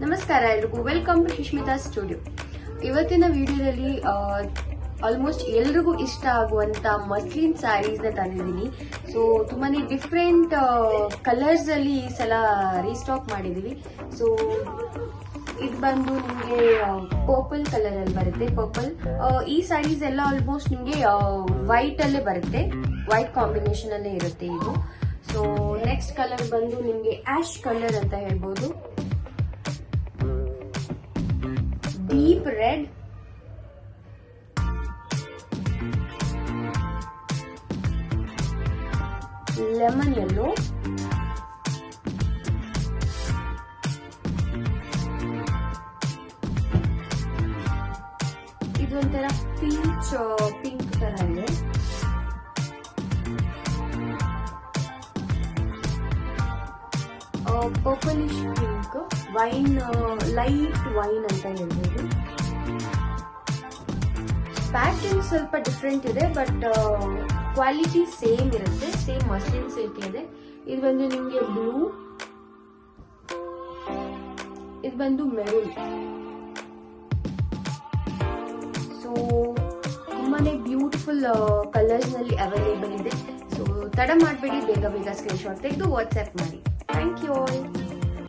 ನಮಸ್ಕಾರ ಎಲ್ರಿಗೂ, welcome to Sushmita studio. ಇವತ್ತಿನ ವಿಡಿಯೋದಲ್ಲಿ ಆಲ್ಮೋಸ್ಟ್ ಎಲ್ರಿಗೂ ಇಷ್ಟ ಆಗುವಂತ ಮಸ್ಲಿನ್ ಸ್ಯಾರೀಸ್ ನ ತಂದಿದ್ದೀನಿ. ಸೊ ತುಂಬಾನೇ ಡಿಫ್ರೆಂಟ್ ಕಲರ್ಸ್ ಅಲ್ಲಿ ಈ ಸಲ ರೀಸ್ಟಾಕ್ ಮಾಡಿದೀವಿ. ಸೊ ಇದು ಬಂದು ನಿಮಗೆ ಪರ್ಪಲ್ ಕಲರ್ ಅಲ್ಲಿ ಬರುತ್ತೆ. ಪರ್ಪಲ್ ಈ ಸ್ಯಾರೀಸ್ ಎಲ್ಲ ಆಲ್ಮೋಸ್ಟ್ ನಿಮಗೆ ವೈಟ್ ಅಲ್ಲೇ ಬರುತ್ತೆ, ವೈಟ್ ಕಾಂಬಿನೇಷನ್ ಅಲ್ಲೇ ಇರುತ್ತೆ ಇದು. ಸೊ ನೆಕ್ಸ್ಟ್ ಕಲರ್ ಬಂದು ನಿಮಗೆ ಆಶ್ ಕಲರ್ ಅಂತ ಹೇಳ್ಬೋದು. ಡೀಪ್ ರೆಡ್, ಲೆಮನ್ ಯೆಲ್ಲೋ, ಇದೊಂಥರ ಪೀಚ್ ಪಿಂಕ್ ತರ ಇದೆ. Purplish pink, wine, light wine ಅಂತ ಹೇಳ್ಬೋದು. ಪ್ಯಾಟರ್ನ್ ಸ್ವಲ್ಪ ಡಿಫ್ರೆಂಟ್ ಇದೆ, ಬಟ್ ಕ್ವಾಲಿಟಿ ಸೇಮ್ ಇರುತ್ತೆ. ಸೇಮ್ ಮಸ್ಲಿನ್ ಸಿಲ್ಕ್ ಇದೆ. ಇದು ಬಂದು ನಿಮಗೆ ಬ್ಲೂ, ಇದು ಬಂದು ಮೆರೂನ್. ಸೊ ತುಂಬಾನೇ ಬ್ಯೂಟಿಫುಲ್ ಕಲರ್ಸ್ ನಲ್ಲಿ ಅವೈಲೇಬಲ್ ಇದೆ. ಸೊ ತಡ ಮಾಡಬೇಡಿ, ಬೇಗ ಬೇಗ ಸ್ಕ್ರೀನ್ ಶಾಟ್ ತೆಗೆದು ವಾಟ್ಸ್ಆಪ್ ಮಾಡಿ. Thank you all.